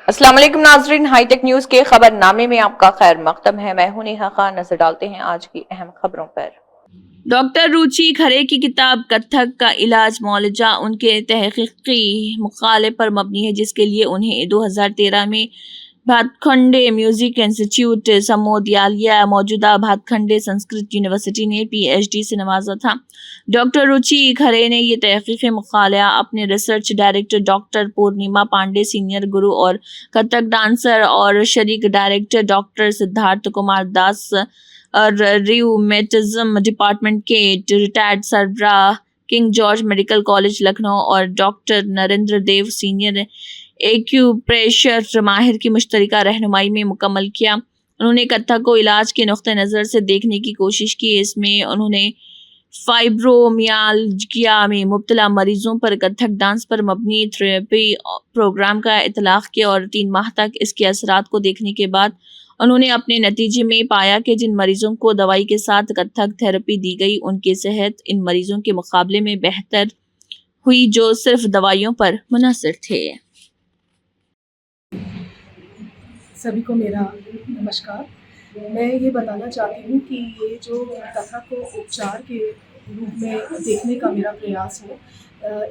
अस्सलाम वालेकुम नाजरीन, हाईटेक न्यूज के खबरनामे में आपका खैर मकदम है। मैं हूं नेहा खान। नजर डालते हैं आज की अहम खबरों पर। डॉक्टर रुचि खरे की किताब कथक का इलाज मौलजा उनके तहकीकी मकाले पर मबनी है, जिसके लिए उन्हें 2013 में भातखंडे म्यूजिक इंस्टीट्यूट समोदियालिया मौजूदा भातखंडे संस्कृत यूनिवर्सिटी ने PhD से नवाजा था। डॉक्टर रुचि खरे ने ये तहकीकी मकाला अपने research director doctor Purnima Pandey, senior गुरु और कथक डांसर और शरीक डायरेक्टर डॉक्टर सिद्धार्थ कुमार दास और रियूमेटिज्म डिपार्टमेंट के रिटायर्ड सरबराह King George medical college Lucknow और doctor Narendra Dev, senior acupressure माहिर की मुश्तरका रहनुमाई में मुकम्मल किया। उन्होंने कथक को इलाज के नुक्ते नज़र से देखने की कोशिश की। इसमें उन्होंने फाइब्रोमियाल्जिया में मुब्तला मरीजों पर कथक डांस पर मबनी थेरेपी प्रोग्राम का इतलाक़ किया और 3 माह तक इसके असरात को देखने के बाद उन्होंने अपने नतीजे में पाया कि जिन मरीजों को दवाई के साथ कथक थेरेपी दी गई, उनकी सेहत इन मरीजों के मुकाबले में बेहतर हुई जो सिर्फ दवाइयों पर मुनहसर थे। सभी को मेरा नमस्कार। मैं ये बताना चाहती हूँ कि ये जो कथक को उपचार के रूप में देखने का मेरा प्रयास है,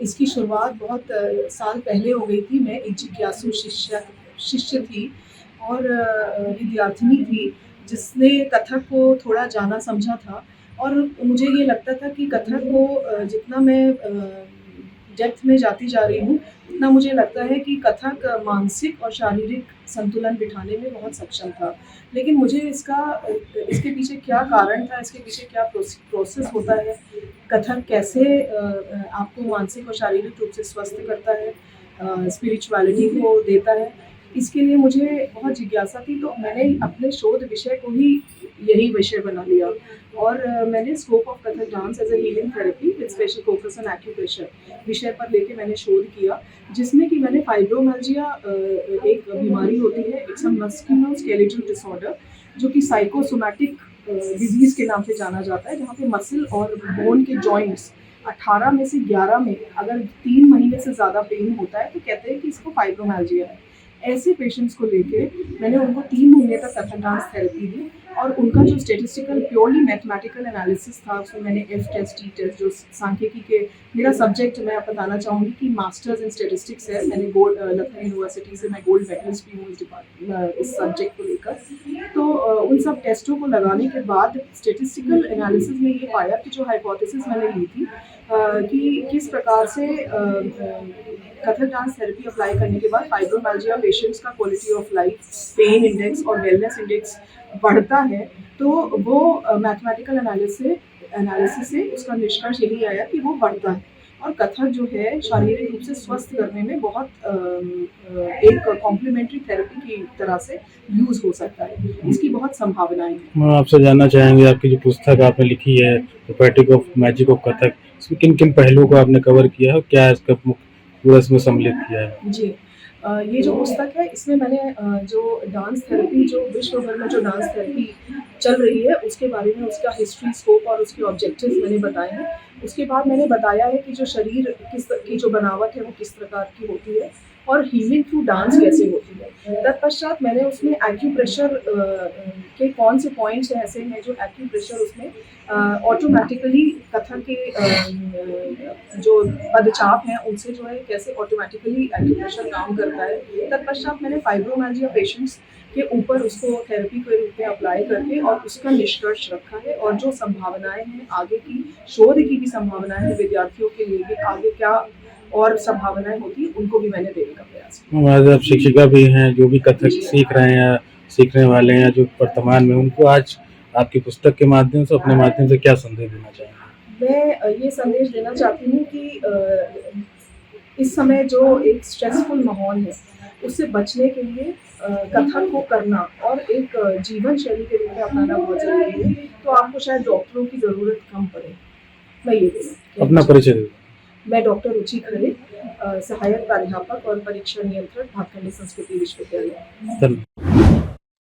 इसकी शुरुआत बहुत साल पहले हो गई थी। मैं एक जिज्ञासु शिष्य थी और विद्यार्थिनी थी जिसने कथक को थोड़ा जाना समझा था और मुझे ये लगता था कि कथक को जितना मैं डेप्थ में जाती जा रही हूँ, उतना मुझे लगता है कि कथक मानसिक और शारीरिक संतुलन बिठाने में बहुत सक्षम था। लेकिन मुझे इसके पीछे क्या कारण था, इसके पीछे क्या प्रोसेस होता है, कथक कैसे आपको मानसिक और शारीरिक रूप से स्वस्थ करता है, स्पिरिचुअलिटी को देता है, इसके लिए मुझे बहुत जिज्ञासा थी। तो मैंने अपने शोध विषय को ही यही विषय बना लिया और मैंने scope of Kathak dance as a healing therapy with special focus on acupressure विषय पर लेके मैंने शोध किया, जिसमें कि मैंने फाइब्रोमियाल्जिया एक बीमारी होती है, इट्स अ मस्कुलोस्केलेटल डिसऑर्डर, जो कि साइकोसोमैटिक डिजीज़ के नाम से जाना जाता है, जहाँ पे मसल और बोन के जॉइंट्स 18 में से 11 में अगर 3 महीने से ज़्यादा पेन होता है तो कहते हैं कि इसको फाइब्रोमियाल्जिया है। ऐसे पेशेंट्स को लेके मैंने उनको 3 महीने तक कथक डांस थेरेपी दी और उनका जो स्टैटिस्टिकल प्योरली मैथमेटिकल एनालिसिस था, उसमें मैंने F टेस्ट, T टेस्ट, जो सांख्यिकी के मेरा सब्जेक्ट, मैं बताना चाहूँगी कि मास्टर्स इन स्टैटिस्टिक्स है। मैंने लखनऊ यूनिवर्सिटी से मैं गोल्ड मेडलिस्ट भी हूँ इस सब्जेक्ट को लेकर। तो उन सब टेस्टों को लगाने के बाद स्टैटिस्टिकल एनालिसिस में ये पाया कि जो हाइपोथेसिस मैंने ली थी कि किस प्रकार से कथक डांस थेरेपी अप्लाई करने के बाद फाइब्रोमियाल्जिया पेशेंट्स का quality of life, pain index और वेलनेस इंडेक्स बढ़ता है, तो वो मैथमेटिकल एनालिसिस से उसका निष्कर्ष यही आया कि वो बढ़ता है और कथक जो है शारीरिक रूप से स्वस्थ करने में बहुत एक कॉम्प्लीमेंट्री थेरेपी की तरह से यूज़ हो सकता है। इसकी बहुत संभावनाएं हैं। मैं आपसे जानना चाहेंगे, आपकी जो पुस्तक आपने लिखी है property of magic of Kathak, इसमें किन किन पहलुओं को आपने कवर किया है और क्या इसका पूरा इसमें सम्मिलित किया है? जी, ये जो पुस्तक है, इसमें मैंने जो डांस थेरेपी, जो विश्व भर में जो डांस थेरेपी चल रही है, उसके बारे में, उसका हिस्ट्री, स्कोप और उसके ऑब्जेक्टिव्स मैंने बताए हैं। उसके बाद मैंने बताया है कि जो शरीर की जो बनावट है वो किस प्रकार की होती है और हीलिंग थ्रू डांस कैसे होती है। तत्पश्चात मैंने उसमें एक्यूप्रेशर के कौन से पॉइंट्स ऐसे हैं जो एक्यूप्रेशर उसमें ऑटोमेटिकली कथक के जो पदचाप हैं उनसे जो है कैसे ऑटोमेटिकली एक्यूप्रेशर काम करता है। तत्पश्चात मैंने फाइब्रोमियाल्जिया पेशेंट्स के ऊपर उसको थेरेपी के रूप में अप्लाई करके और उसका निष्कर्ष रखा है और जो संभावनाएं हैं आगे की, शोध की भी संभावनाएं हैं, विद्यार्थियों के लिए भी आगे क्या और संभावनाएं होती हैं, उनको भी मैंने देने का प्रयास किया। आप शिक्षिका भी हैं, जो भी कथक सीख रहे हैं, सीखने वाले हैं, जो वर्तमान में, उनको आज आपकी पुस्तक के माध्यम से, अपने माध्यम से क्या संदेश देना चाहेंगे? मैं ये संदेश देना चाहती हूँ कि इस समय जो एक स्ट्रेसफुल माहौल है, उससे बचने के लिए कथक को करना और एक जीवन शैली के रूप में अपनाना बहुत ज़रूरी है। तो आपको शायद डॉक्टरों की ज़रूरत कम पड़े। मैं ये अपना परिचय दें। मैं डॉक्टर रुचि खरे, सहायक प्राध्यापक और परीक्षा नियंत्रक, भातखंडे संस्कृति विश्वविद्यालय। धन्यवाद।